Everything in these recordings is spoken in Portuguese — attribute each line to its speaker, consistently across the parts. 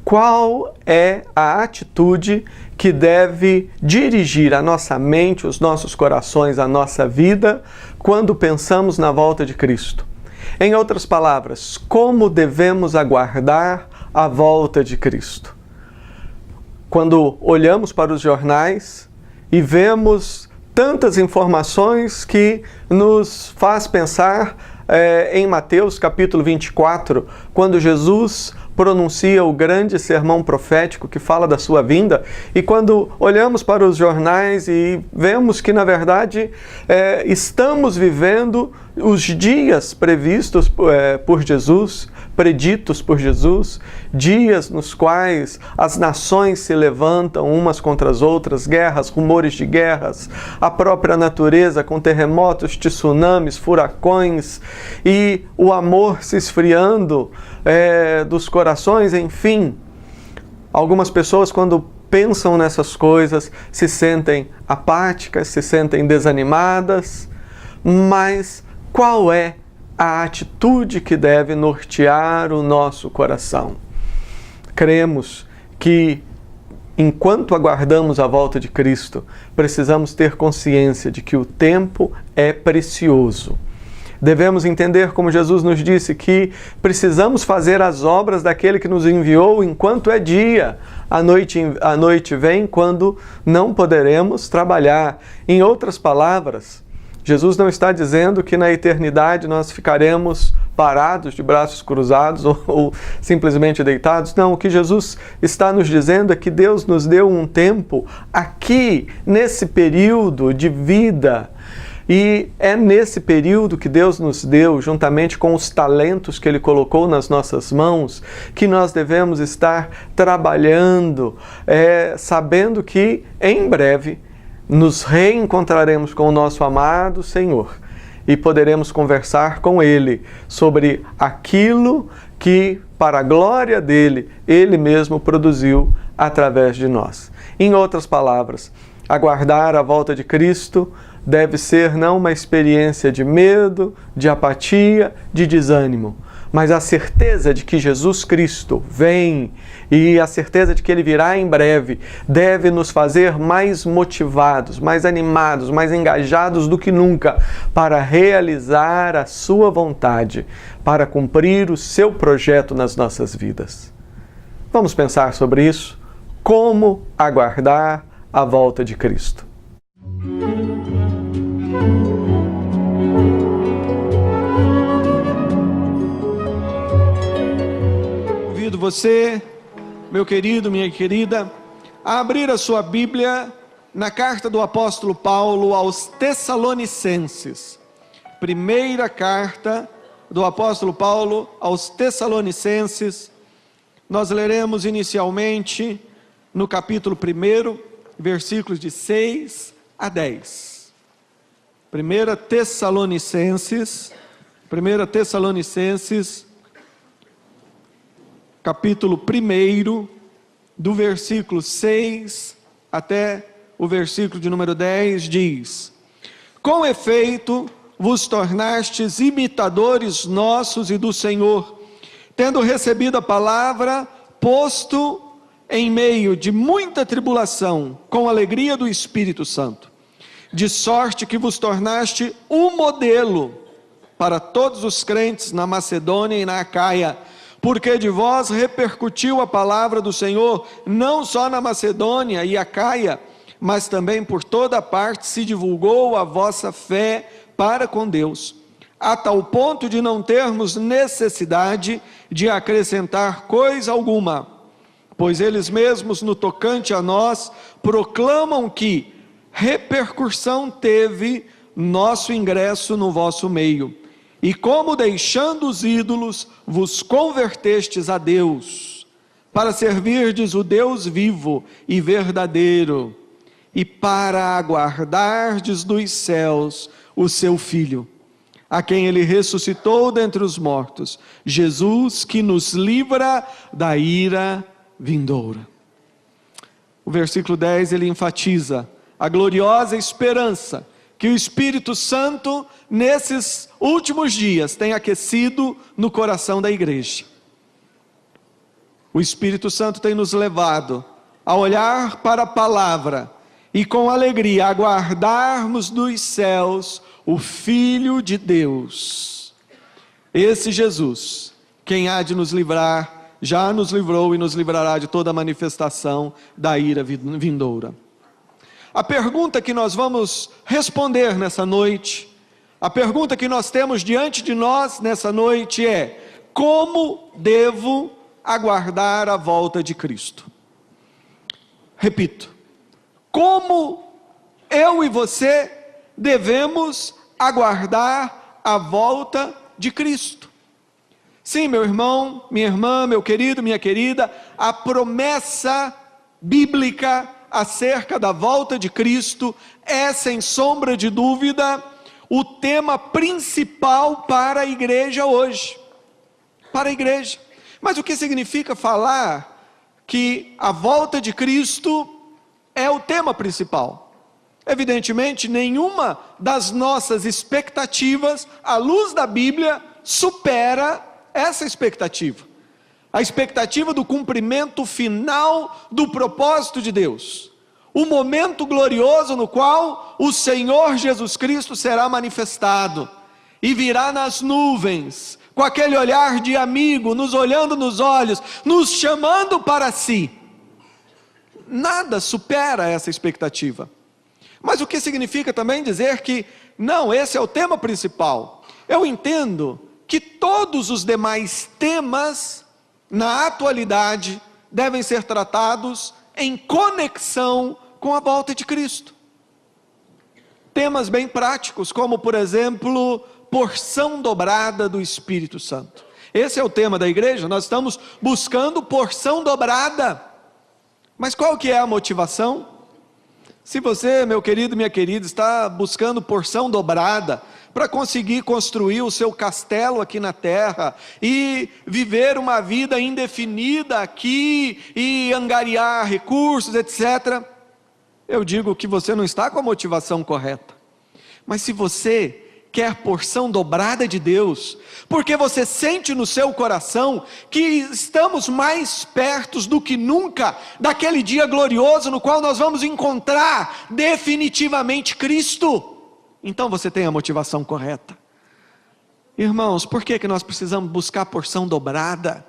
Speaker 1: qual é a atitude que deve dirigir a nossa mente, os nossos corações, a nossa vida, quando pensamos na volta de Cristo. Em outras palavras, como devemos aguardar a volta de Cristo? Quando olhamos para os jornais e vemos tantas informações que nos faz pensar em Mateus capítulo 24, quando Jesus pronuncia o grande sermão profético que fala da sua vinda, e quando olhamos para os jornais e vemos que, na verdade, estamos vivendo os dias previstos por Jesus, preditos por Jesus, dias nos quais as nações se levantam umas contra as outras, guerras, rumores de guerras, a própria natureza com terremotos, tsunamis, furacões, e o amor se esfriando dos corações, enfim. Algumas pessoas, quando pensam nessas coisas, se sentem apáticas, se sentem desanimadas, mas qual é a atitude que deve nortear o nosso coração? Cremos que, enquanto aguardamos a volta de Cristo, precisamos ter consciência de que o tempo é precioso. Devemos entender, como Jesus nos disse, que precisamos fazer as obras daquele que nos enviou enquanto é dia. A noite vem quando não poderemos trabalhar. Em outras palavras, Jesus não está dizendo que na eternidade nós ficaremos parados, de braços cruzados ou simplesmente deitados. Não, o que Jesus está nos dizendo é que Deus nos deu um tempo aqui, nesse período de vida. E é nesse período que Deus nos deu, juntamente com os talentos que Ele colocou nas nossas mãos, que nós devemos estar trabalhando, sabendo que em breve nos reencontraremos com o nosso amado Senhor e poderemos conversar com Ele sobre aquilo que, para a glória dEle, Ele mesmo produziu através de nós. Em outras palavras, aguardar a volta de Cristo deve ser não uma experiência de medo, de apatia, de desânimo, mas a certeza de que Jesus Cristo vem e a certeza de que Ele virá em breve deve nos fazer mais motivados, mais animados, mais engajados do que nunca para realizar a Sua vontade, para cumprir o Seu projeto nas nossas vidas. Vamos pensar sobre isso? Como aguardar a volta de Cristo? Convido você, meu querido, minha querida, a abrir a sua Bíblia na carta do apóstolo Paulo aos Tessalonicenses. Primeira carta do apóstolo Paulo aos Tessalonicenses. Nós leremos inicialmente no capítulo 1, versículos de 6 a 10. 1 Tessalonicenses, capítulo 1, do versículo 6 até o versículo de número 10, diz: Com efeito, vos tornastes imitadores nossos e do Senhor, tendo recebido a palavra, posto em meio de muita tribulação, com alegria do Espírito Santo, de sorte que vos tornaste um modelo para todos os crentes na Macedônia e na Acaia, porque de vós repercutiu a palavra do Senhor, não só na Macedônia e Acaia, mas também por toda parte se divulgou a vossa fé para com Deus, a tal ponto de não termos necessidade de acrescentar coisa alguma, pois eles mesmos, no tocante a nós, proclamam que repercussão teve nosso ingresso no vosso meio, e como deixando os ídolos, vos convertestes a Deus, para servirdes o Deus vivo e verdadeiro, e para aguardardes dos céus o seu Filho, a quem Ele ressuscitou dentre os mortos, Jesus, que nos livra da ira vindoura. O versículo 10, ele enfatiza a gloriosa esperança que o Espírito Santo, nesses últimos dias, tem aquecido no coração da igreja. O Espírito Santo tem nos levado a olhar para a palavra e com alegria aguardarmos dos céus o Filho de Deus. Esse Jesus, quem há de nos livrar, já nos livrou e nos livrará de toda manifestação da ira vindoura. A pergunta que nós vamos responder nessa noite, a pergunta que nós temos diante de nós nessa noite é: como devo aguardar a volta de Cristo? Repito, como eu e você devemos aguardar a volta de Cristo? Sim, meu irmão, minha irmã, meu querido, minha querida, a promessa bíblica acerca da volta de Cristo é, sem sombra de dúvida, o tema principal para a igreja hoje. Para a igreja. Mas o que significa falar que a volta de Cristo é o tema principal? Evidentemente, nenhuma das nossas expectativas, à luz da Bíblia, supera essa expectativa. A expectativa do cumprimento final do propósito de Deus. O momento glorioso no qual o Senhor Jesus Cristo será manifestado e virá nas nuvens, com aquele olhar de amigo, nos olhando nos olhos, nos chamando para si. Nada supera essa expectativa. Mas o que significa também dizer que, não, esse é o tema principal? Eu entendo que todos os demais temas, na atualidade, devem ser tratados em conexão com a volta de Cristo. Temas bem práticos, como por exemplo, porção dobrada do Espírito Santo. Esse é o tema da igreja, nós estamos buscando porção dobrada. Mas qual que é a motivação? Se você, meu querido, minha querida, está buscando porção dobrada para conseguir construir o seu castelo aqui na terra e viver uma vida indefinida aqui e angariar recursos, etc., eu digo que você não está com a motivação correta. Mas se você quer porção dobrada de Deus, porque você sente no seu coração que estamos mais perto do que nunca daquele dia glorioso no qual nós vamos encontrar definitivamente Cristo, então você tem a motivação correta. Irmãos, por que nós precisamos buscar porção dobrada?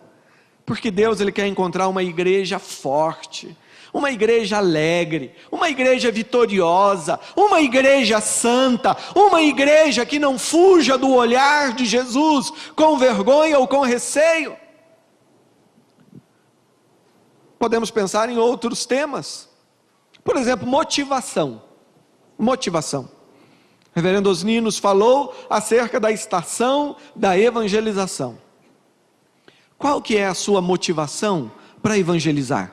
Speaker 1: Porque Deus, Ele quer encontrar uma igreja forte, uma igreja alegre, uma igreja vitoriosa, uma igreja santa, uma igreja que não fuja do olhar de Jesus com vergonha ou com receio. Podemos pensar em outros temas, por exemplo, motivação. Reverendo Osni nos falou acerca da estação da evangelização. Qual que é a sua motivação para evangelizar?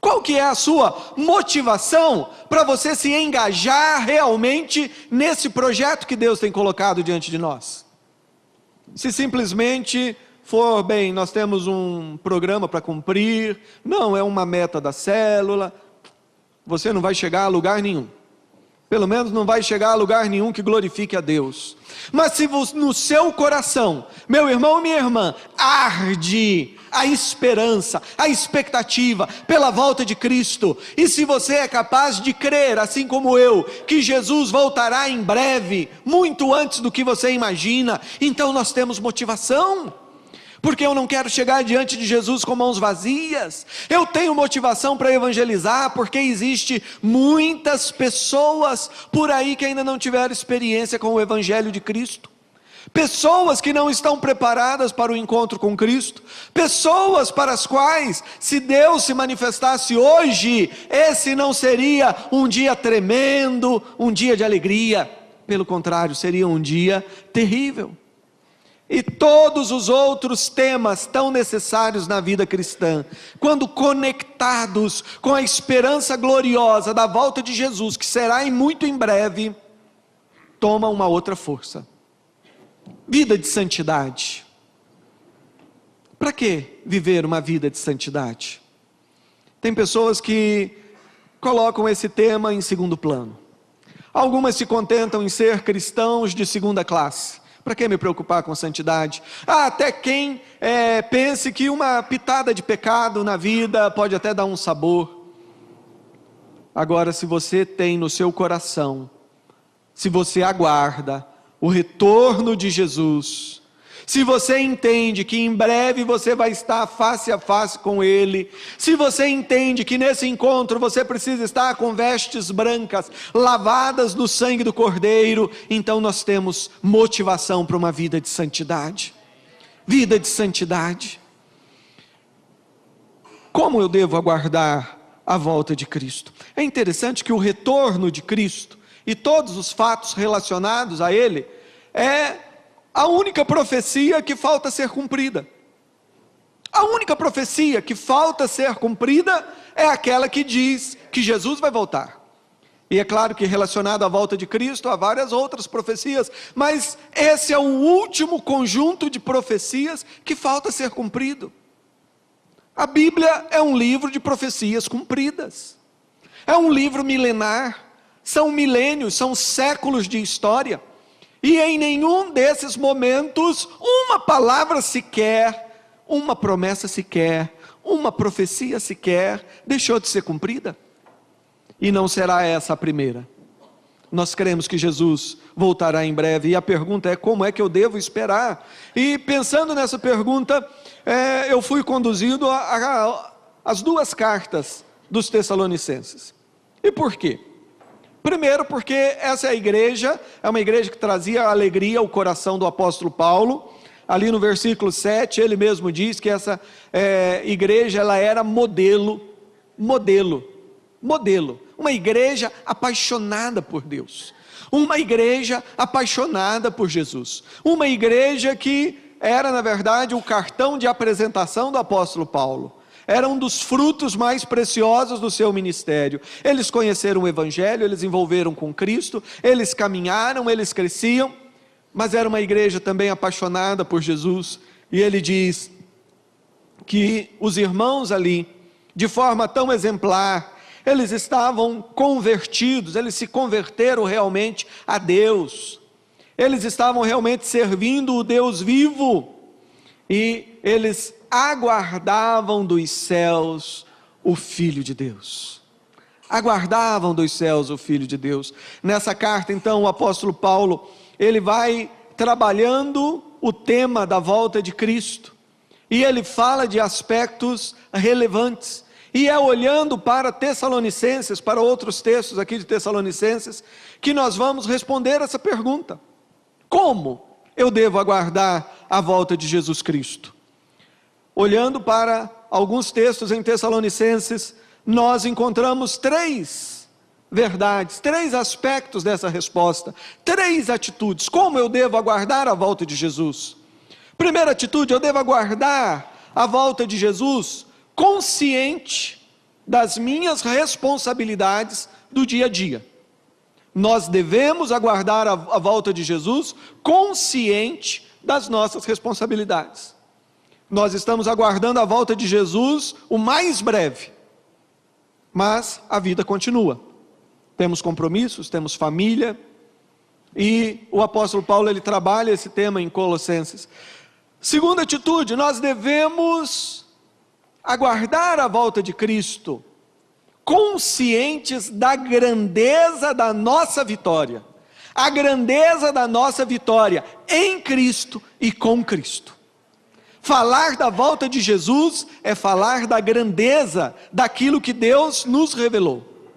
Speaker 1: Qual que é a sua motivação para você se engajar realmente nesse projeto que Deus tem colocado diante de nós? Se simplesmente for, bem, nós temos um programa para cumprir, não é uma meta da célula, você não vai chegar a lugar nenhum. Pelo menos não vai chegar a lugar nenhum que glorifique a Deus. Mas se no seu coração, meu irmão e minha irmã, arde a esperança, a expectativa pela volta de Cristo, e se você é capaz de crer, assim como eu, que Jesus voltará em breve, muito antes do que você imagina, então nós temos motivação. Porque eu não quero chegar diante de Jesus com mãos vazias. Eu tenho motivação para evangelizar, porque existe muitas pessoas por aí que ainda não tiveram experiência com o Evangelho de Cristo. Pessoas que não estão preparadas para o encontro com Cristo. Pessoas para as quais, se Deus se manifestasse hoje, esse não seria um dia tremendo, um dia de alegria. Pelo contrário, seria um dia terrível. E todos os outros temas tão necessários na vida cristã, quando conectados com a esperança gloriosa da volta de Jesus, que será muito em breve, toma uma outra força. Vida de santidade. Para que viver uma vida de santidade? Tem pessoas que colocam esse tema em segundo plano. Algumas se contentam em ser cristãos de segunda classe. Para que me preocupar com santidade? Até quem pense que uma pitada de pecado na vida pode até dar um sabor. Agora, se você tem no seu coração, se você aguarda o retorno de Jesus, se você entende que em breve você vai estar face a face com Ele, se você entende que nesse encontro você precisa estar com vestes brancas, lavadas no sangue do Cordeiro, então nós temos motivação para uma vida de santidade. Vida de santidade. Como eu devo aguardar a volta de Cristo? É interessante que o retorno de Cristo e todos os fatos relacionados a Ele é a única profecia que falta ser cumprida. A única profecia que falta ser cumprida é aquela que diz que Jesus vai voltar. E é claro que relacionado à volta de Cristo há várias outras profecias, mas esse é o último conjunto de profecias que falta ser cumprido. A Bíblia é um livro de profecias cumpridas. É um livro milenar. São milênios, são séculos de história. E em nenhum desses momentos, uma palavra sequer, uma promessa sequer, uma profecia sequer, deixou de ser cumprida. E não será essa a primeira. Nós cremos que Jesus voltará em breve, e a pergunta é: como é que eu devo esperar? E pensando nessa pergunta, eu fui conduzido às duas cartas dos Tessalonicenses. E por quê? Primeiro, porque essa é uma igreja que trazia alegria ao coração do apóstolo Paulo. Ali no versículo 7, ele mesmo diz que essa igreja, ela era modelo. Uma igreja apaixonada por Deus. Uma igreja apaixonada por Jesus. Uma igreja que era, na verdade, o cartão de apresentação do apóstolo Paulo. Era um dos frutos mais preciosos do seu ministério. Eles conheceram o Evangelho, eles envolveram com Cristo, eles caminharam, eles cresciam, mas era uma igreja também apaixonada por Jesus. E ele diz que os irmãos ali, de forma tão exemplar, eles estavam convertidos, eles se converteram realmente a Deus. Eles estavam realmente servindo o Deus vivo, e eles aguardavam dos céus o Filho de Deus. Aguardavam dos céus o Filho de Deus. Nessa carta, então, o apóstolo Paulo, ele vai trabalhando o tema da volta de Cristo, e ele fala de aspectos relevantes, e é olhando para Tessalonicenses, para outros textos aqui de Tessalonicenses, que nós vamos responder essa pergunta: como eu devo aguardar a volta de Jesus Cristo? Olhando para alguns textos em Tessalonicenses, nós encontramos três verdades, três aspectos dessa resposta, três atitudes. Como eu devo aguardar a volta de Jesus? Primeira atitude: eu devo aguardar a volta de Jesus consciente das minhas responsabilidades do dia a dia. Nós devemos aguardar a volta de Jesus consciente das nossas responsabilidades. Nós estamos aguardando a volta de Jesus o mais breve, mas a vida continua. Temos compromissos, temos família, e o apóstolo Paulo, ele trabalha esse tema em Colossenses. Segunda atitude: nós devemos aguardar a volta de Cristo conscientes da grandeza da nossa vitória. A grandeza da nossa vitória em Cristo e com Cristo. Falar da volta de Jesus é falar da grandeza daquilo que Deus nos revelou.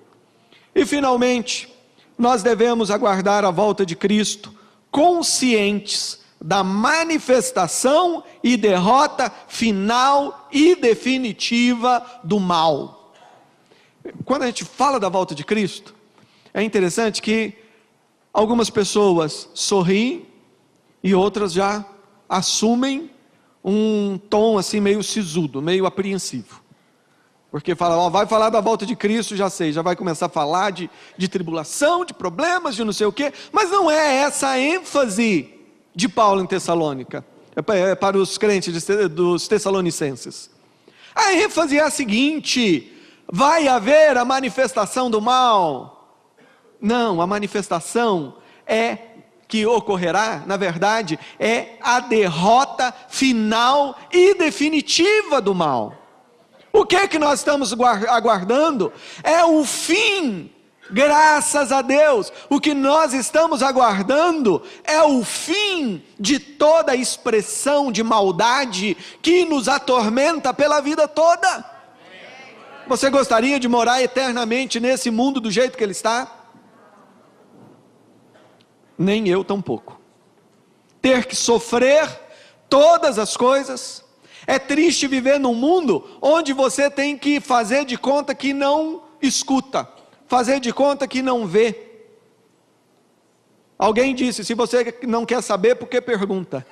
Speaker 1: E finalmente, nós devemos aguardar a volta de Cristo conscientes da manifestação e derrota final e definitiva do mal. Quando a gente fala da volta de Cristo, é interessante que algumas pessoas sorriem e outras já assumem um tom assim meio sisudo, meio apreensivo. Porque fala, vai falar da volta de Cristo, já sei, já vai começar a falar de tribulação, de problemas, de não sei o quê, mas não é essa a ênfase de Paulo em Tessalônica, para os crentes dos Tessalonicenses. A ênfase é a seguinte: vai haver a manifestação do mal? Não, a manifestação é que ocorrerá, na verdade, é a derrota final e definitiva do mal. O que é que nós estamos aguardando? É o fim, graças a Deus. O que nós estamos aguardando é o fim de toda a expressão de maldade que nos atormenta pela vida toda. Você gostaria de morar eternamente nesse mundo do jeito que ele está? Nem eu tampouco. Ter que sofrer todas as coisas. É triste viver num mundo onde você tem que fazer de conta que não escuta, fazer de conta que não vê. Alguém disse, se você não quer saber, por que pergunta?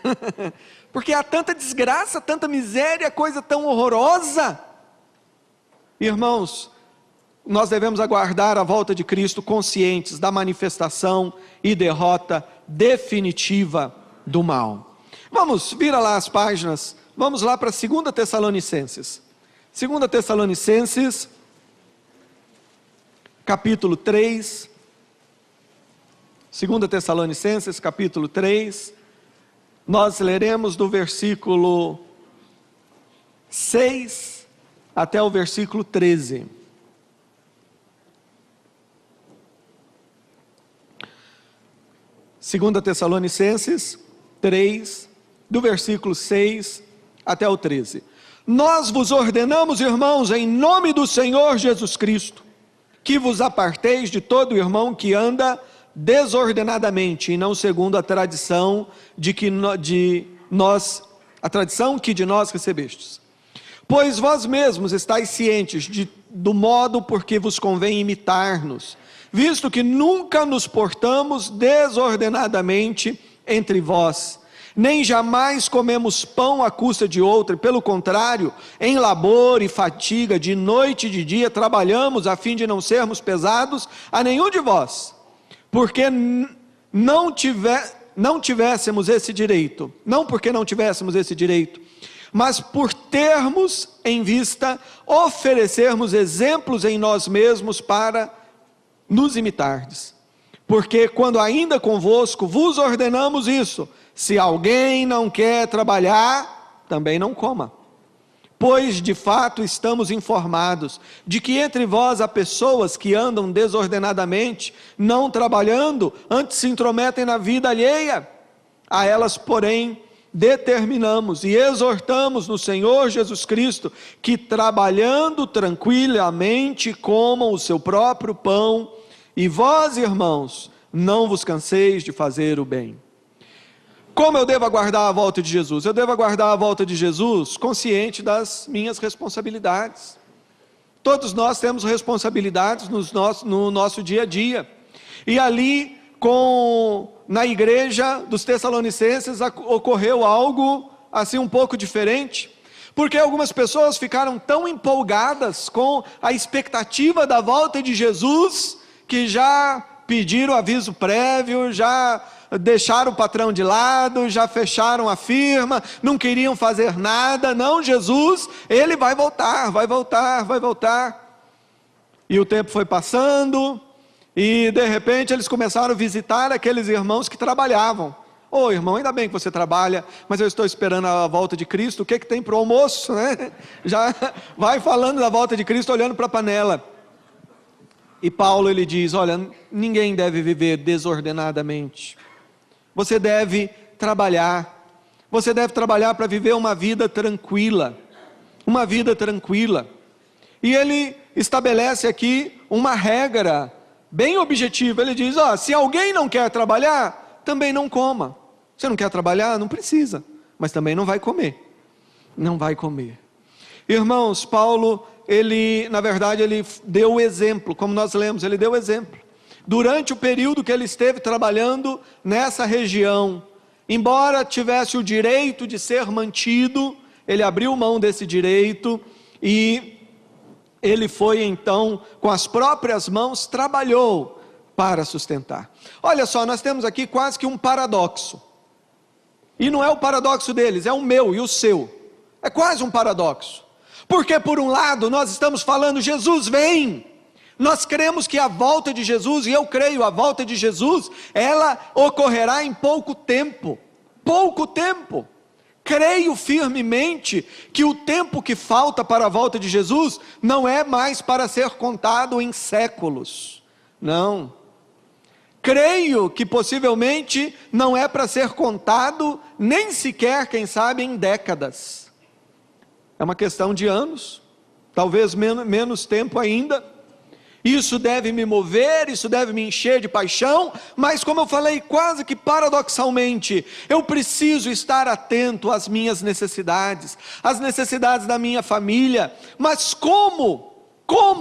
Speaker 1: Porque há tanta desgraça, tanta miséria, coisa tão horrorosa. Irmãos, nós devemos aguardar a volta de Cristo conscientes da manifestação e derrota definitiva do mal. Vamos, vira lá as páginas, vamos lá para 2 Tessalonicenses. 2 Tessalonicenses, capítulo 3. 2 Tessalonicenses, capítulo 3. Nós leremos do versículo 6 até o versículo 13. Segunda Tessalonicenses 3, do versículo 6 até o 13. Nós vos ordenamos, irmãos, em nome do Senhor Jesus Cristo, que vos aparteis de todo irmão que anda desordenadamente, e não segundo a tradição a tradição que de nós recebestes. Pois vós mesmos estáis cientes do modo por que vos convém imitar-nos, visto que nunca nos portamos desordenadamente entre vós, nem jamais comemos pão à custa de outro, pelo contrário, em labor e fatiga, de noite e de dia, trabalhamos a fim de não sermos pesados a nenhum de vós, porque não tivéssemos esse direito, não porque não tivéssemos esse direito, mas por termos em vista oferecermos exemplos em nós mesmos para nos imitardes. Porque quando ainda convosco vos ordenamos isso, se alguém não quer trabalhar, também não coma. Pois de fato estamos informados de que entre vós há pessoas que andam desordenadamente, não trabalhando, antes se intrometem na vida alheia. A elas, porém, determinamos e exortamos no Senhor Jesus Cristo que trabalhando tranquilamente comam o seu próprio pão, e vós, irmãos, não vos canseis de fazer o bem. Como eu devo aguardar a volta de Jesus? Eu devo aguardar a volta de Jesus consciente das minhas responsabilidades. Todos nós temos responsabilidades no nosso dia a dia, e ali na igreja dos Tessalonicenses ocorreu algo assim um pouco diferente, porque algumas pessoas ficaram tão empolgadas com a expectativa da volta de Jesus, que já pediram aviso prévio, já deixaram o patrão de lado, já fecharam a firma, não queriam fazer nada. Não, Jesus, ele vai voltar, vai voltar, vai voltar. E o tempo foi passando, e de repente eles começaram a visitar aqueles irmãos que trabalhavam. Ô irmão, ainda bem que você trabalha, mas eu estou esperando a volta de Cristo. O que tem para o almoço, né? Já vai falando da volta de Cristo, olhando para a panela. E Paulo, ele diz, olha, ninguém deve viver desordenadamente. Você deve trabalhar para viver uma vida tranquila, uma vida tranquila. E ele estabelece aqui uma regra bem objetiva. Ele diz, se alguém não quer trabalhar, também não coma. Você não quer trabalhar? Não precisa, mas também não vai comer. Não vai comer. Irmãos, Paulo, na verdade, ele deu o exemplo, como nós lemos, ele deu o exemplo. Durante o período que ele esteve trabalhando nessa região, embora tivesse o direito de ser mantido, ele abriu mão desse direito, e ele foi então, com as próprias mãos, trabalhou para sustentar. Olha só, nós temos aqui quase que um paradoxo, e não é o paradoxo deles, é o meu e o seu, é quase um paradoxo, porque por um lado nós estamos falando, Jesus vem, Nós cremos que a volta de Jesus, e eu creio, a volta de Jesus, ela ocorrerá em pouco tempo. Pouco tempo. Creio firmemente que o tempo que falta para a volta de Jesus não é mais para ser contado em séculos. Não. Creio que possivelmente não é para ser contado nem sequer, quem sabe, em décadas. É uma questão de anos, talvez menos tempo ainda. Isso deve me mover, isso deve me encher de paixão, mas como eu falei, quase que paradoxalmente, eu preciso estar atento às minhas necessidades, às necessidades da minha família. Mas como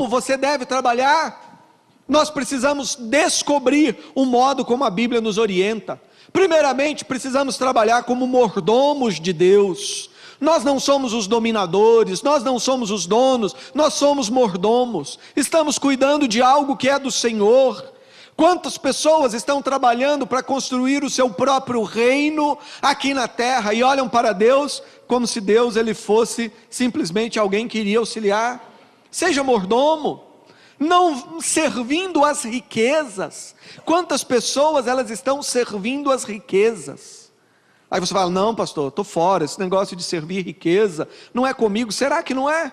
Speaker 1: você deve trabalhar? Nós precisamos descobrir o modo como a Bíblia nos orienta. Primeiramente, precisamos trabalhar como mordomos de Deus. Nós não somos os dominadores, nós não somos os donos, nós somos mordomos. Estamos cuidando de algo que é do Senhor. Quantas pessoas estão trabalhando para construir o seu próprio reino aqui na terra e olham para Deus como se Deus ele fosse simplesmente alguém que iria auxiliar? Seja mordomo, não servindo às riquezas. Quantas pessoas elas estão servindo às riquezas? Aí você fala, não pastor, estou fora, esse negócio de servir riqueza, não é comigo. Será que não é?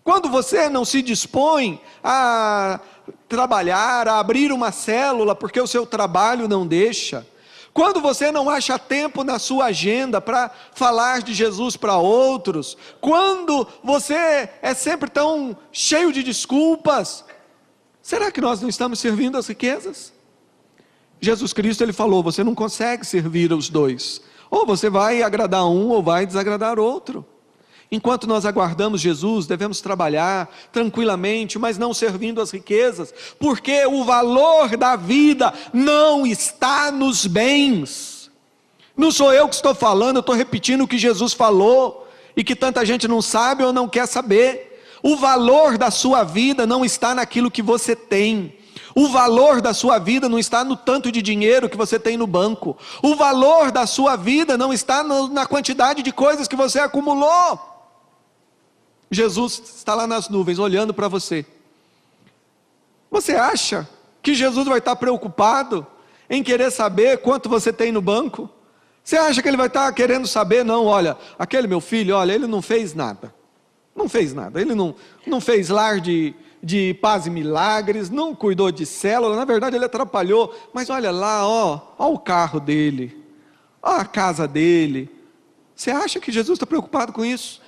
Speaker 1: Quando você não se dispõe a trabalhar, a abrir uma célula, porque o seu trabalho não deixa, quando você não acha tempo na sua agenda para falar de Jesus para outros, quando você é sempre tão cheio de desculpas, será que nós não estamos servindo as riquezas? Jesus Cristo ele falou, você não consegue servir os dois, ou você vai agradar um ou vai desagradar outro. Enquanto nós aguardamos Jesus, devemos trabalhar tranquilamente, mas não servindo as riquezas, porque o valor da vida não está nos bens. Não sou eu que estou falando, eu estou repetindo o que Jesus falou, e que tanta gente não sabe ou não quer saber. O valor da sua vida não está naquilo que você tem. O valor da sua vida não está no tanto de dinheiro que você tem no banco. O valor da sua vida não está na quantidade de coisas que você acumulou. Jesus está lá nas nuvens olhando para você. Você acha que Jesus vai estar preocupado em querer saber quanto você tem no banco? Você acha que ele vai estar querendo saber? Não, olha, aquele meu filho, olha, ele não fez nada. Não fez nada, ele não fez lar de paz e milagres, não cuidou de célula, na verdade ele atrapalhou, mas olha lá, ó o carro dele, ó a casa dele. Você acha que Jesus está preocupado com isso?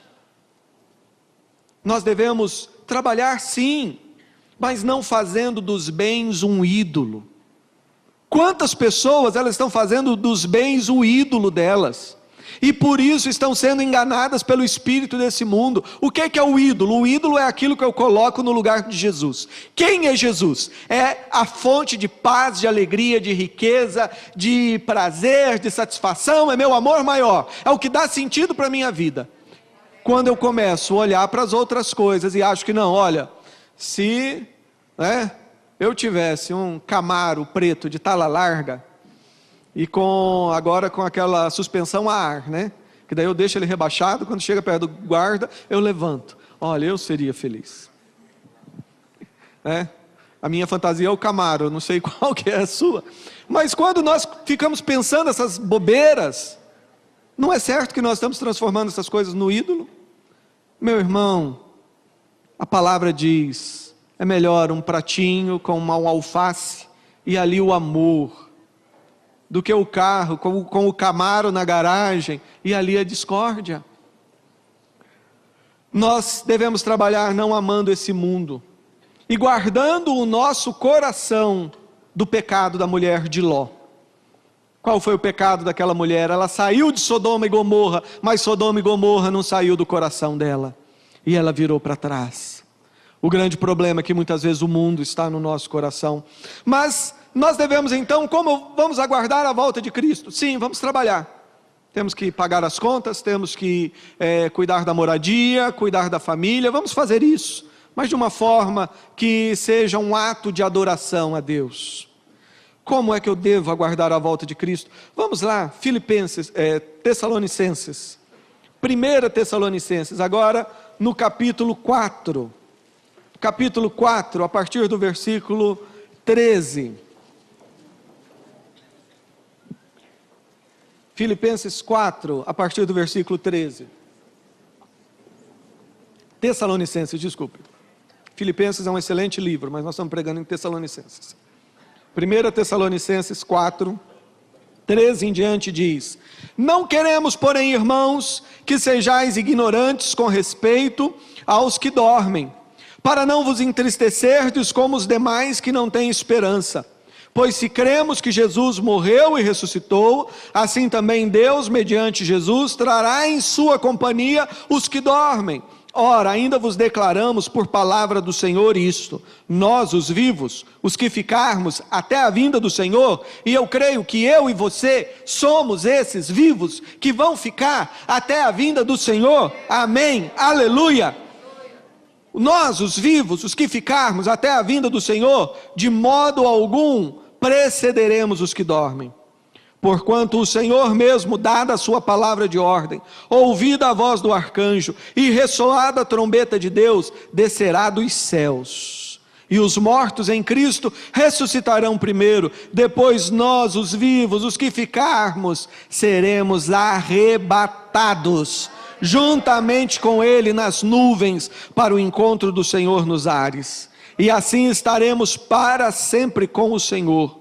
Speaker 1: Nós devemos trabalhar sim, mas não fazendo dos bens um ídolo. Quantas pessoas elas estão fazendo dos bens o ídolo delas? E por isso estão sendo enganadas pelo espírito desse mundo. O que é o ídolo? O ídolo é aquilo que eu coloco no lugar de Jesus. Quem é Jesus? É a fonte de paz, de alegria, de riqueza, de prazer, de satisfação, é meu amor maior, é o que dá sentido para a minha vida. Quando eu começo a olhar para as outras coisas e acho que não, olha, se eu tivesse um Camaro preto de tala larga, e agora com aquela suspensão a ar, que daí eu deixo ele rebaixado, quando chega perto do guarda, eu levanto. Olha, eu seria feliz. A minha fantasia é o Camaro, eu não sei qual que é a sua. Mas quando nós ficamos pensando essas bobeiras, não é certo que nós estamos transformando essas coisas no ídolo? Meu irmão, a palavra diz, é melhor um pratinho com uma alface e ali o amor, do que o carro com o Camaro na garagem e ali a discórdia. Nós devemos trabalhar não amando esse mundo e guardando o nosso coração do pecado da mulher de Ló. Qual foi o pecado daquela mulher? Ela saiu de Sodoma e Gomorra, mas Sodoma e Gomorra não saiu do coração dela, e ela virou para trás. O grande problema é que muitas vezes o mundo está no nosso coração. Mas nós devemos então, como vamos aguardar a volta de Cristo? Sim, vamos trabalhar. Temos que pagar as contas, temos que cuidar da moradia, cuidar da família, vamos fazer isso. Mas de uma forma que seja um ato de adoração a Deus. Como é que eu devo aguardar a volta de Cristo? Vamos lá, Tessalonicenses. 1 Tessalonicenses, agora no capítulo 4. capítulo 4, a partir do versículo 13. Filipenses 4, a partir do versículo 13. Tessalonicenses, desculpe. Filipenses é um excelente livro, mas nós estamos pregando em Tessalonicenses. 1 Tessalonicenses 4, 13 em diante diz: não queremos, porém, irmãos, que sejais ignorantes com respeito aos que dormem, para não vos entristecerdes como os demais que não têm esperança. Pois se cremos que Jesus morreu e ressuscitou, assim também Deus, mediante Jesus, trará em sua companhia os que dormem. Ora, ainda vos declaramos por palavra do Senhor isto: nós, os vivos, os que ficarmos até a vinda do Senhor, e eu creio que eu e você somos esses vivos que vão ficar até a vinda do Senhor. Amém, aleluia. Nós, os vivos, os que ficarmos até a vinda do Senhor, de modo algum precederemos os que dormem. Porquanto o Senhor mesmo, dada a sua palavra de ordem, ouvida a voz do arcanjo e ressoada a trombeta de Deus, descerá dos céus. E os mortos em Cristo ressuscitarão primeiro, depois nós, os vivos, os que ficarmos, seremos arrebatados juntamente com Ele nas nuvens, para o encontro do Senhor nos ares. E assim estaremos para sempre com o Senhor.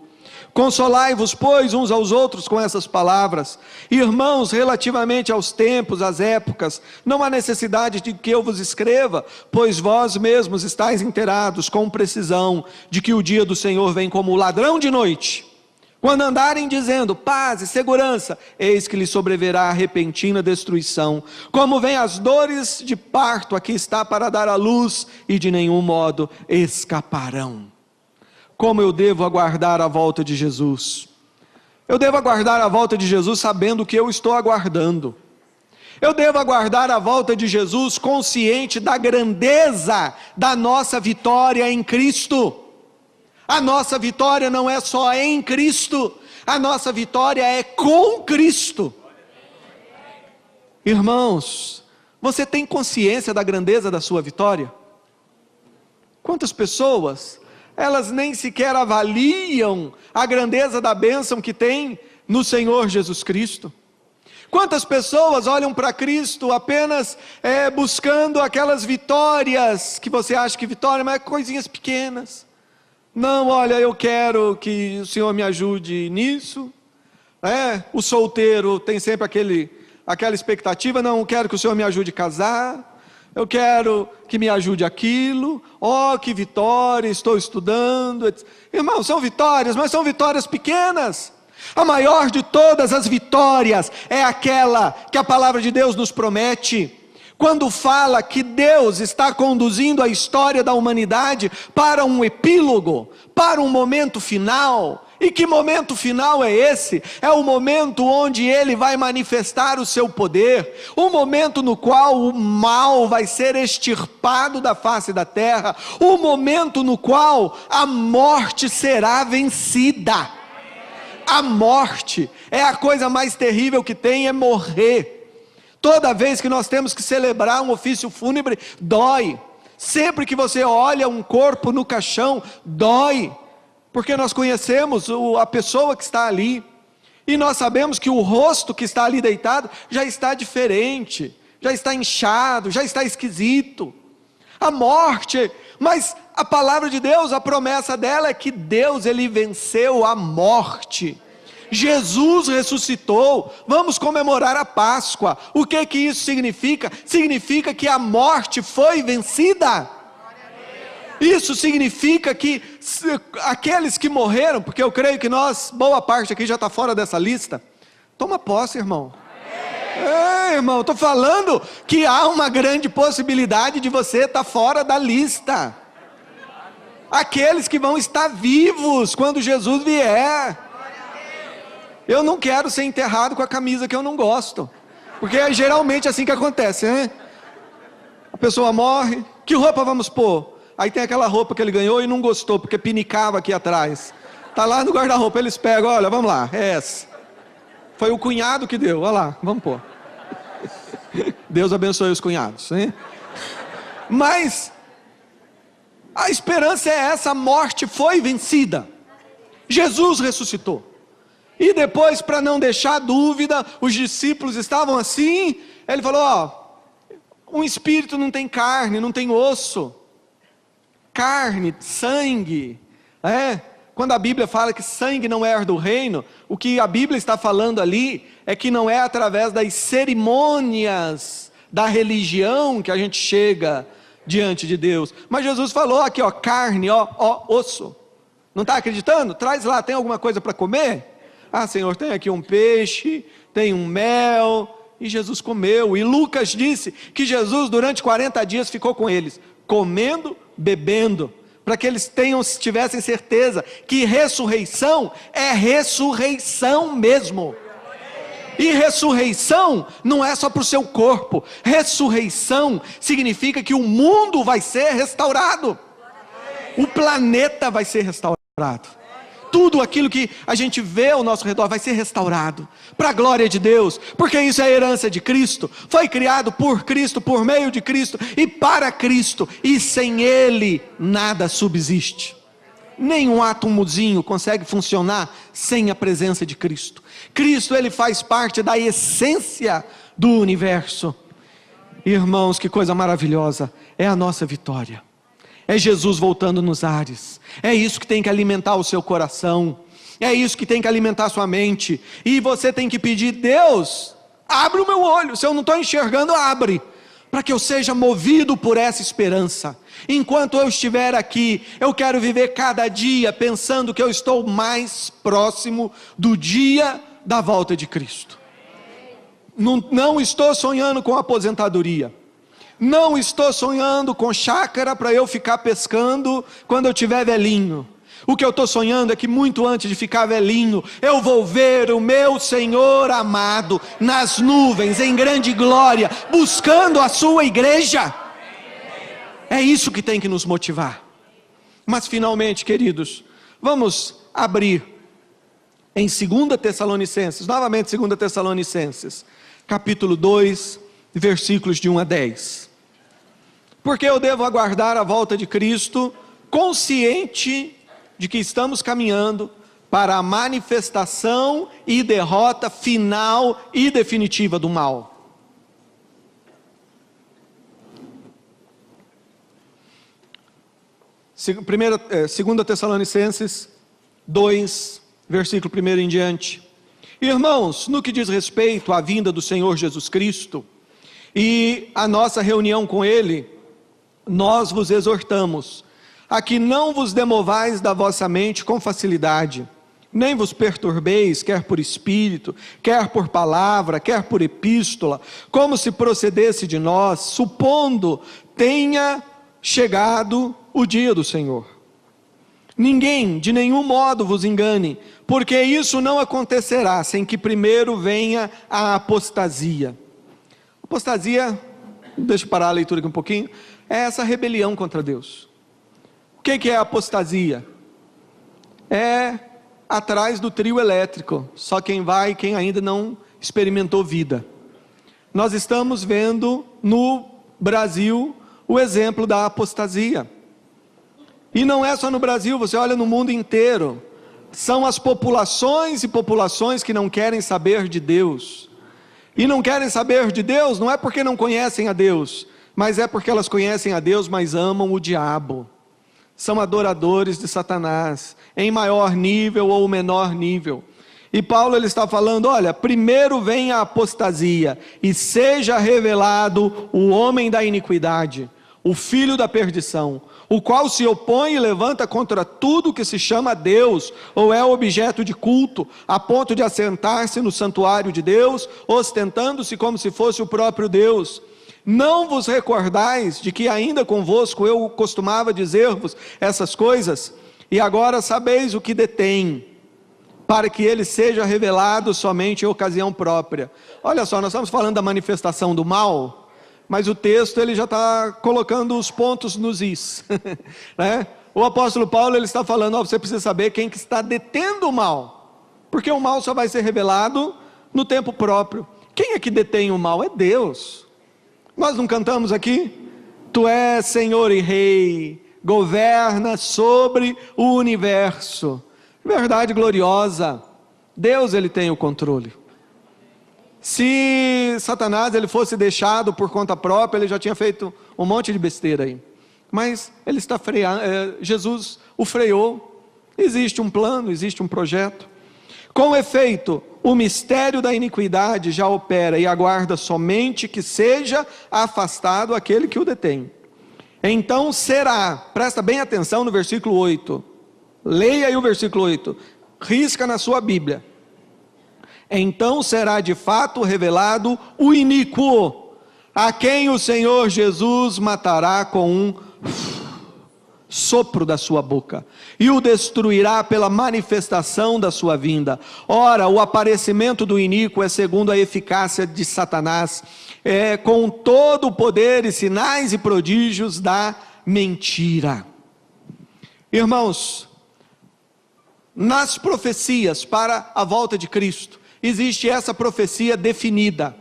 Speaker 1: Consolai-vos, pois, uns aos outros com essas palavras. Irmãos, relativamente aos tempos, às épocas, não há necessidade de que eu vos escreva, pois vós mesmos estáis inteirados com precisão de que o dia do Senhor vem como ladrão de noite. Quando andarem dizendo paz e segurança, eis que lhes sobrevirá a repentina destruição. Como vem as dores de parto, aqui está para dar à luz, e de nenhum modo escaparão. Como eu devo aguardar a volta de Jesus? Eu devo aguardar a volta de Jesus sabendo que eu estou aguardando. Eu devo aguardar a volta de Jesus consciente da grandeza da nossa vitória em Cristo. A nossa vitória não é só em Cristo, a nossa vitória é com Cristo. Irmãos, você tem consciência da grandeza da sua vitória? Quantas pessoas, elas nem sequer avaliam a grandeza da bênção que tem no Senhor Jesus Cristo? Quantas pessoas olham para Cristo apenas buscando aquelas vitórias, que você acha que vitória, mas coisinhas pequenas. Não, olha, eu quero que o Senhor me ajude nisso. O solteiro tem sempre aquela expectativa: não, eu quero que o Senhor me ajude a casar, eu quero que me ajude aquilo. Oh, que vitória, estou estudando. Irmão, são vitórias, mas são vitórias pequenas. A maior de todas as vitórias é aquela que a palavra de Deus nos promete, quando fala que Deus está conduzindo a história da humanidade para um epílogo, para um momento final. E que momento final é esse? É o momento onde Ele vai manifestar o seu poder, o momento no qual o mal vai ser extirpado da face da terra, o momento no qual a morte será vencida. A morte é a coisa mais terrível que tem, é morrer. Toda vez que nós temos que celebrar um ofício fúnebre, dói. Sempre que você olha um corpo no caixão, dói. Porque nós conhecemos a pessoa que está ali. E nós sabemos que o rosto que está ali deitado já está diferente, já está inchado, já está esquisito. A morte, mas a palavra de Deus, a promessa dela é que Deus, Ele venceu a morte. Jesus ressuscitou, vamos comemorar a Páscoa. O que isso significa? Significa que a morte foi vencida. Isso significa que aqueles que morreram, porque eu creio que nós, boa parte aqui já está fora dessa lista. Toma posse, irmão. Irmão, estou falando que há uma grande possibilidade de você estar fora da lista. Aqueles que vão estar vivos quando Jesus vier. Eu não quero ser enterrado com a camisa que eu não gosto, porque é geralmente assim que acontece, né? A pessoa morre, que roupa vamos pôr? Aí tem aquela roupa que ele ganhou e não gostou, porque pinicava aqui atrás. Está lá no guarda-roupa, eles pegam, olha, vamos lá, é essa. Foi o cunhado que deu, olha lá, vamos pôr. Deus abençoe os cunhados, hein? Mas A esperança é essa: a morte foi vencida. Jesus ressuscitou. E depois, para não deixar dúvida, os discípulos estavam assim, ele falou: ó, um espírito não tem carne, não tem osso. Carne, sangue, quando a Bíblia fala que sangue não é do reino, o que a Bíblia está falando ali é que não é através das cerimônias da religião que a gente chega diante de Deus. Mas Jesus falou aqui, ó, carne, ó, osso. Não está acreditando? Traz lá, tem alguma coisa para comer? Ah, Senhor, tem aqui um peixe, tem um mel. E Jesus comeu. E Lucas disse que Jesus durante 40 dias ficou com eles, comendo, bebendo, para que eles tivessem certeza que ressurreição é ressurreição mesmo. E ressurreição não é só para o seu corpo. Ressurreição significa que o mundo vai ser restaurado. O planeta vai ser restaurado. Tudo aquilo que a gente vê ao nosso redor vai ser restaurado, para a glória de Deus, porque isso é a herança de Cristo, foi criado por Cristo, por meio de Cristo, e para Cristo, e sem Ele, nada subsiste. Nenhum átomozinho consegue funcionar sem a presença de Cristo. Cristo, Ele faz parte da essência do universo. Irmãos, que coisa maravilhosa, é a nossa vitória. É Jesus voltando nos ares. É isso que tem que alimentar o seu coração. É isso que tem que alimentar a sua mente. E você tem que pedir: Deus, abre o meu olho. Se eu não estou enxergando, abre, para que eu seja movido por essa esperança. Enquanto eu estiver aqui, eu quero viver cada dia pensando que eu estou mais próximo do dia da volta de Cristo. Não estou sonhando com aposentadoria. Não estou sonhando com chácara para eu ficar pescando quando eu tiver velhinho. O que eu estou sonhando é que muito antes de ficar velhinho, eu vou ver o meu Senhor amado nas nuvens, em grande glória, buscando a sua igreja. É isso que tem que nos motivar. Mas finalmente, queridos, vamos abrir em 2 Tessalonicenses, novamente 2 Tessalonicenses, capítulo 2, versículos de 1 a 10. Porque eu devo aguardar a volta de Cristo, consciente de que estamos caminhando para a manifestação e derrota final e definitiva do mal. Segunda Tessalonicenses 2, versículo 1 em diante. Irmãos, no que diz respeito à vinda do Senhor Jesus Cristo e a nossa reunião com Ele, nós vos exortamos a que não vos demovais da vossa mente com facilidade, nem vos perturbeis, quer por espírito, quer por palavra, quer por epístola, como se procedesse de nós, supondo tenha chegado o dia do Senhor. Ninguém de nenhum modo vos engane, porque isso não acontecerá sem que primeiro venha a apostasia. Apostasia, deixa eu parar a leitura aqui um pouquinho, é essa rebelião contra Deus. O que é apostasia? É atrás do trio elétrico, só quem vai, quem ainda não experimentou vida. Nós estamos vendo no Brasil o exemplo da apostasia. E não é só no Brasil, você olha no mundo inteiro. São as populações e populações que não querem saber de Deus. E não querem saber de Deus não é porque não conhecem a Deus, mas é porque elas conhecem a Deus, mas amam o diabo. São adoradores de Satanás, em maior nível ou menor nível. E Paulo ele está falando, olha, primeiro vem a apostasia, e seja revelado o homem da iniquidade, o filho da perdição, o qual se opõe e levanta contra tudo que se chama Deus, ou é objeto de culto, a ponto de assentar-se no santuário de Deus, ostentando-se como se fosse o próprio Deus. Não vos recordais de que ainda convosco eu costumava dizer-vos essas coisas, e agora sabeis o que detém, para que ele seja revelado somente em ocasião própria. Olha só, nós estamos falando da manifestação do mal, mas o texto ele já está colocando os pontos nos is, né? O apóstolo Paulo ele está falando, ó, você precisa saber quem que está detendo o mal, porque o mal só vai ser revelado no tempo próprio. Quem é que detém o mal? É Deus. Nós não cantamos aqui? Tu és Senhor e Rei governa sobre o universo. Verdade gloriosa, Deus ele tem o controle. Se Satanás ele fosse deixado por conta própria, ele já tinha feito um monte de besteira aí. Mas ele está freando, Jesus o freou. Existe um plano, existe um projeto. Com efeito, o mistério da iniquidade já opera e aguarda somente que seja afastado aquele que o detém. Então será, presta bem atenção no versículo 8, leia aí o versículo 8, risca na sua Bíblia. Então será de fato revelado o iníquo, a quem o Senhor Jesus matará com um sopro da sua boca, e o destruirá pela manifestação da sua vinda. Ora, o aparecimento do iníquo é segundo a eficácia de Satanás, com todo o poder e sinais e prodígios da mentira. Irmãos, nas profecias para a volta de Cristo, existe essa profecia definida,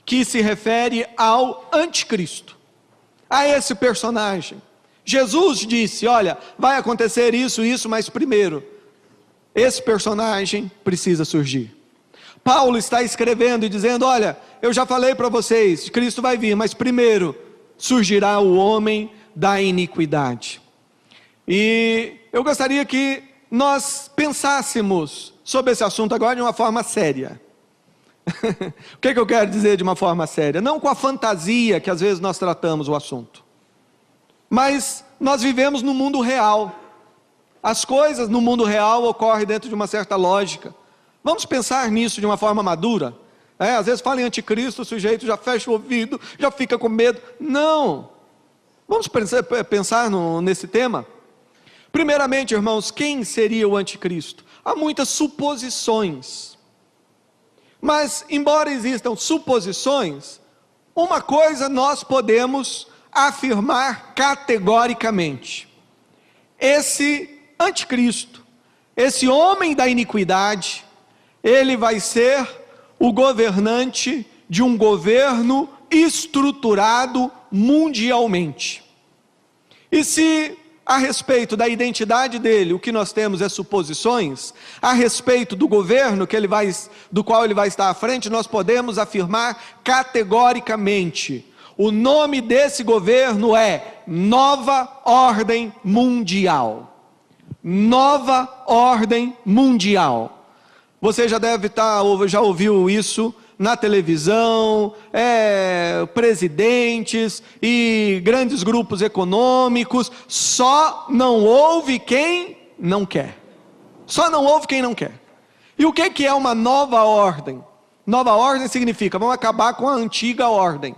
Speaker 1: que se refere ao anticristo, a esse personagem. Jesus disse, olha, vai acontecer isso, mas primeiro, esse personagem precisa surgir. Paulo está escrevendo e dizendo, olha, eu já falei para vocês, Cristo vai vir, mas primeiro surgirá o homem da iniquidade. E eu gostaria que nós pensássemos sobre esse assunto agora de uma forma séria. O que eu quero dizer de uma forma séria? Não com a fantasia que às vezes nós tratamos o assunto. Mas nós vivemos no mundo real. As coisas no mundo real ocorrem dentro de uma certa lógica. Vamos pensar nisso de uma forma madura? Às vezes fala em anticristo, o sujeito já fecha o ouvido, já fica com medo. Não! Vamos pensar nesse tema? Primeiramente, irmãos, quem seria o anticristo? Há muitas suposições. Mas, embora existam suposições, uma coisa nós podemos afirmar categoricamente: esse anticristo, esse homem da iniquidade, ele vai ser o governante de um governo estruturado mundialmente. E se a respeito da identidade dele, o que nós temos é suposições, a respeito do governo do qual ele vai estar à frente, nós podemos afirmar categoricamente: o nome desse governo é Nova Ordem Mundial. Nova Ordem Mundial. Você já deve já ouviu isso na televisão, presidentes e grandes grupos econômicos. Só não ouve quem não quer. Só não ouve quem não quer. E o que é uma nova ordem? Nova ordem significa, vamos acabar com a antiga ordem.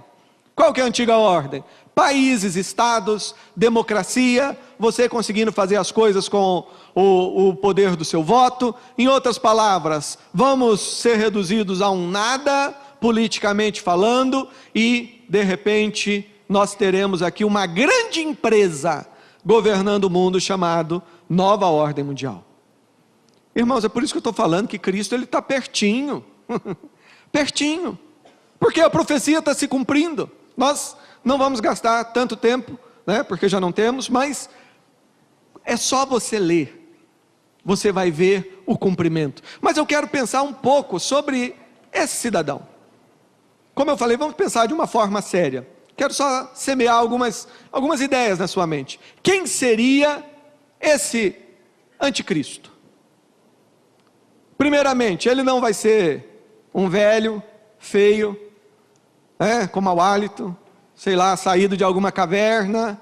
Speaker 1: Qual que é a antiga ordem? Países, estados, democracia, você conseguindo fazer as coisas com o poder do seu voto. Em outras palavras, vamos ser reduzidos a um nada, politicamente falando, e de repente nós teremos aqui uma grande empresa governando o mundo, chamado Nova Ordem Mundial. Irmãos, é por isso que eu estou falando que Cristo ele está pertinho, pertinho, porque a profecia está se cumprindo. Nós não vamos gastar tanto tempo, porque já não temos, mas é só você ler, você vai ver o cumprimento. Mas eu quero pensar um pouco sobre esse cidadão. Como eu falei, vamos pensar de uma forma séria. Quero só semear algumas ideias na sua mente. Quem seria esse anticristo? Primeiramente, ele não vai ser um velho, feio, com mau hálito, sei lá, saído de alguma caverna,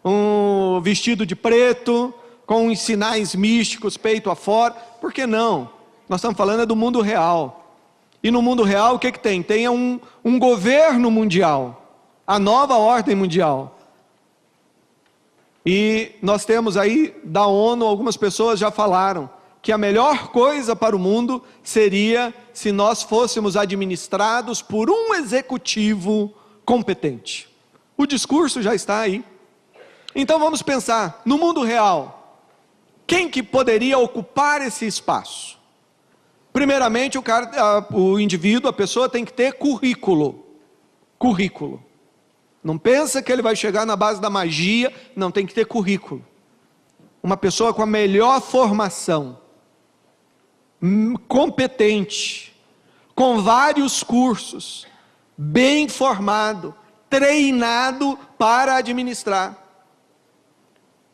Speaker 1: um vestido de preto, com uns sinais místicos, peito afora. Por que não? Nós estamos falando do mundo real. E no mundo real o que tem? Tem um governo mundial, a nova ordem mundial. E nós temos aí da ONU, algumas pessoas já falaram que a melhor coisa para o mundo seria se nós fôssemos administrados por um executivo competente. O discurso já está aí. Então vamos pensar, no mundo real, quem que poderia ocupar esse espaço? Primeiramente, o indivíduo, a pessoa tem que ter currículo. Currículo. Não pensa que ele vai chegar na base da magia, não, tem que ter currículo. Uma pessoa com a melhor formação, competente, com vários cursos, bem formado, treinado para administrar.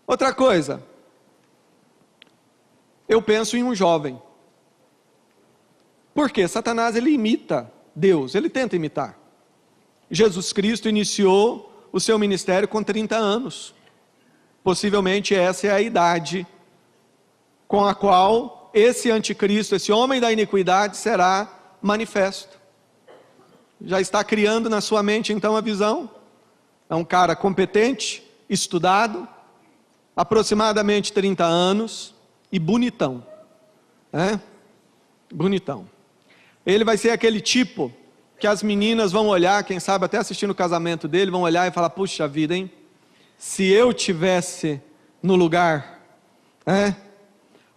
Speaker 1: Outra coisa, eu penso em um jovem. Por quê? Satanás, ele imita Deus, ele tenta imitar. Jesus Cristo iniciou o seu ministério com 30 anos. Possivelmente essa é a idade com a qual esse anticristo, esse homem da iniquidade, será manifesto. Já está criando na sua mente então a visão. É um cara competente, estudado, aproximadamente 30 anos e bonitão. Bonitão. Ele vai ser aquele tipo que as meninas vão olhar, quem sabe até assistindo o casamento dele, vão olhar e falar, puxa vida, hein? Se eu tivesse no lugar,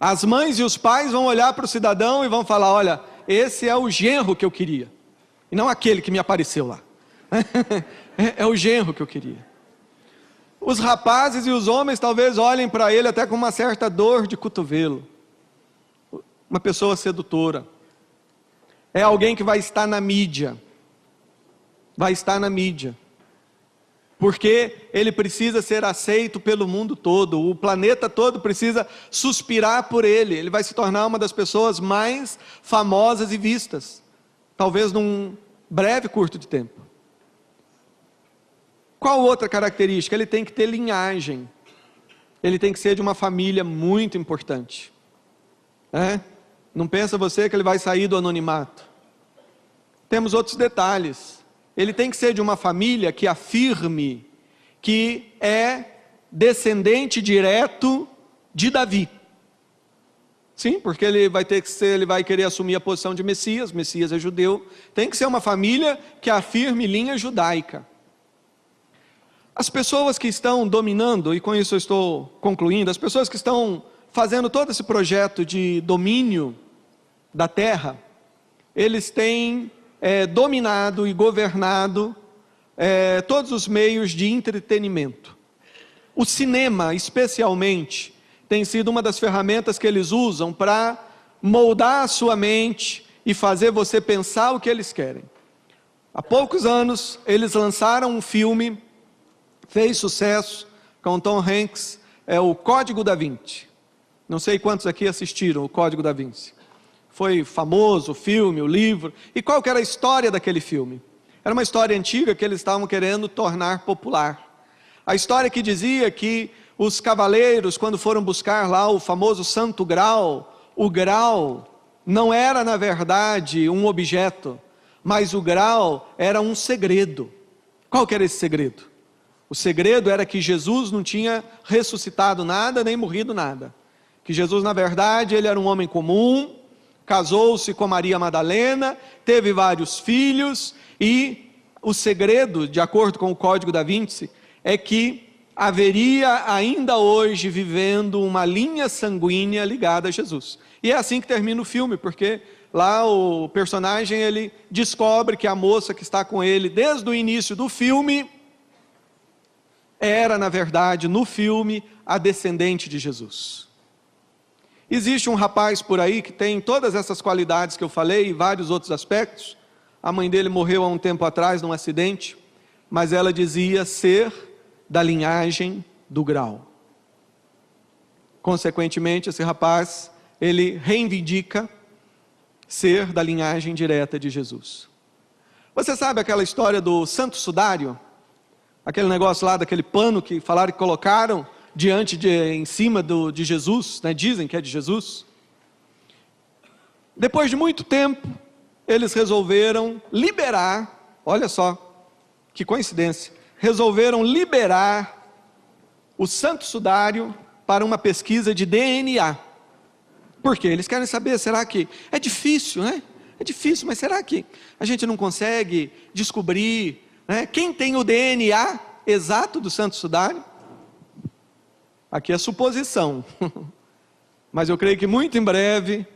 Speaker 1: as mães e os pais vão olhar para o cidadão e vão falar, olha, esse é o genro que eu queria, e não aquele que me apareceu lá. É o genro que eu queria. Os rapazes e os homens talvez olhem para ele até com uma certa dor de cotovelo. Uma pessoa sedutora. É alguém que vai estar na mídia. Vai estar na mídia. Porque ele precisa ser aceito pelo mundo todo. O planeta todo precisa suspirar por ele. Ele vai se tornar uma das pessoas mais famosas e vistas. Talvez num breve, curto de tempo. Qual outra característica? Ele tem que ter linhagem. Ele tem que ser de uma família muito importante. Não pensa você que ele vai sair do anonimato. Temos outros detalhes. Ele tem que ser de uma família que afirme que é descendente direto de Davi. Sim, porque ele vai ter que ser, ele vai querer assumir a posição de Messias. Messias é judeu. Tem que ser uma família que afirme linha judaica. As pessoas que estão dominando, e com isso eu estou concluindo, as pessoas que estão fazendo todo esse projeto de domínio da terra, eles têm dominado e governado todos os meios de entretenimento. O cinema, especialmente, tem sido uma das ferramentas que eles usam para moldar a sua mente e fazer você pensar o que eles querem. Há poucos anos, eles lançaram um filme, fez sucesso, com Tom Hanks, é o Código da Vinci. Não sei quantos aqui assistiram o Código da Vinci. Foi famoso o filme, o livro. E qual que era a história daquele filme? Era uma história antiga que eles estavam querendo tornar popular. A história que dizia que os cavaleiros, quando foram buscar lá o famoso Santo Graal, o Graal não era na verdade um objeto, mas o Graal era um segredo. Qual que era esse segredo? O segredo era que Jesus não tinha ressuscitado nada, nem morrido nada. Que Jesus, na verdade, ele era um homem comum, casou-se com Maria Madalena, teve vários filhos, e o segredo, de acordo com o Código da Vinci, é que haveria ainda hoje vivendo uma linha sanguínea ligada a Jesus. E é assim que termina o filme, porque lá o personagem, ele descobre que a moça que está com ele desde o início do filme, era na verdade, no filme, a descendente de Jesus. Existe um rapaz por aí que tem todas essas qualidades que eu falei, e vários outros aspectos. A mãe dele morreu há um tempo atrás num acidente, mas ela dizia ser da linhagem do Graal. Consequentemente, esse rapaz, ele reivindica ser da linhagem direta de Jesus. Você sabe aquela história do Santo Sudário? Aquele negócio lá, daquele pano que falaram que colocaram em cima de Jesus, né? Dizem que é de Jesus. Depois de muito tempo, eles resolveram liberar, olha só, que coincidência, resolveram liberar o Santo Sudário para uma pesquisa de DNA. Por quê? Eles querem saber, será que é difícil, né? É difícil, mas será que a gente não consegue descobrir, né, quem tem o DNA exato do Santo Sudário? Aqui é suposição, mas eu creio que muito em breve,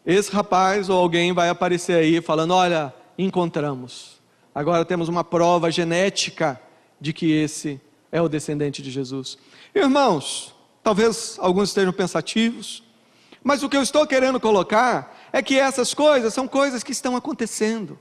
Speaker 1: esse rapaz ou alguém vai aparecer aí falando, olha, encontramos, agora temos uma prova genética de que esse é o descendente de Jesus. Irmãos, talvez alguns estejam pensativos, mas o que eu estou querendo colocar é que essas coisas são coisas que estão acontecendo.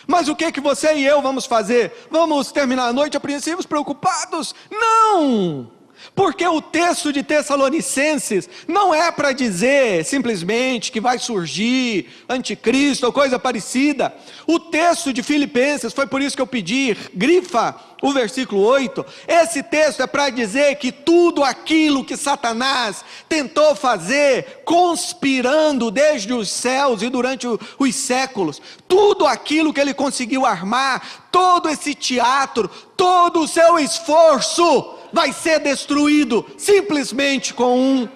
Speaker 1: Mas o que você e eu vamos fazer? Vamos terminar a noite apreensivos, preocupados? Não! Porque o texto de Tessalonicenses não é para dizer simplesmente que vai surgir anticristo ou coisa parecida. O texto de Filipenses, foi por isso que eu pedi, grifa o versículo 8. Esse texto é para dizer que tudo aquilo que Satanás tentou fazer, conspirando desde os céus e durante os séculos, tudo aquilo que ele conseguiu armar, todo esse teatro, todo o seu esforço, vai ser destruído simplesmente com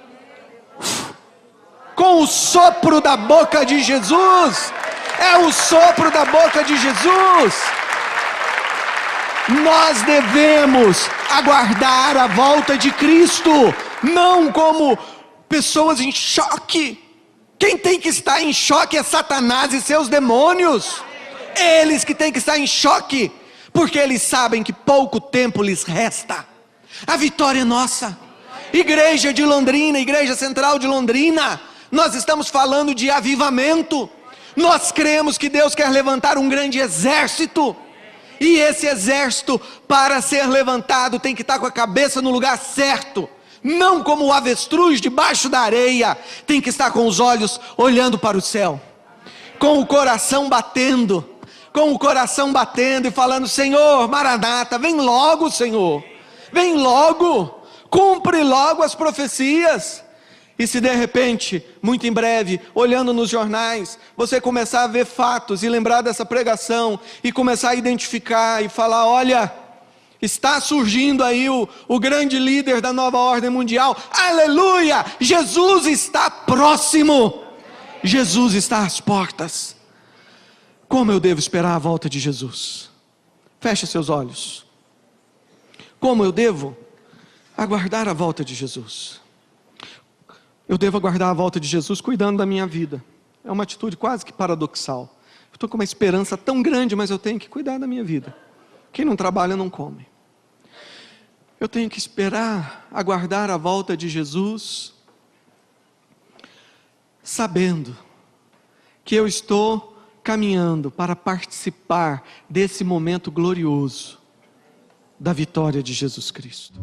Speaker 1: o sopro da boca de Jesus. É o sopro da boca de Jesus. Nós devemos aguardar a volta de Cristo, não como pessoas em choque. Quem tem que estar em choque é Satanás e seus demônios. Eles que têm que estar em choque, porque eles sabem que pouco tempo lhes resta. A vitória é nossa. Igreja de Londrina, Igreja Central de Londrina, nós estamos falando de avivamento. Nós cremos que Deus quer levantar um grande exército, e esse exército, para ser levantado, tem que estar com a cabeça no lugar certo, não como o avestruz debaixo da areia. Tem que estar com os olhos olhando para o céu, com o coração batendo, e falando: Senhor, Maranata, vem logo, Senhor. Vem logo, cumpre logo as profecias. E se de repente, muito em breve, olhando nos jornais, você começar a ver fatos e lembrar dessa pregação, e começar a identificar e falar: olha, está surgindo aí o grande líder da nova ordem mundial, aleluia, Jesus está próximo, Jesus está às portas. Como eu devo esperar a volta de Jesus? Feche seus olhos. Como eu devo aguardar a volta de Jesus? Eu devo aguardar a volta de Jesus cuidando da minha vida. É uma atitude quase que paradoxal. Eu estou com uma esperança tão grande, mas eu tenho que cuidar da minha vida. Quem não trabalha não come. Eu tenho que esperar, aguardar a volta de Jesus, sabendo que eu estou caminhando para participar desse momento glorioso da vitória de Jesus Cristo.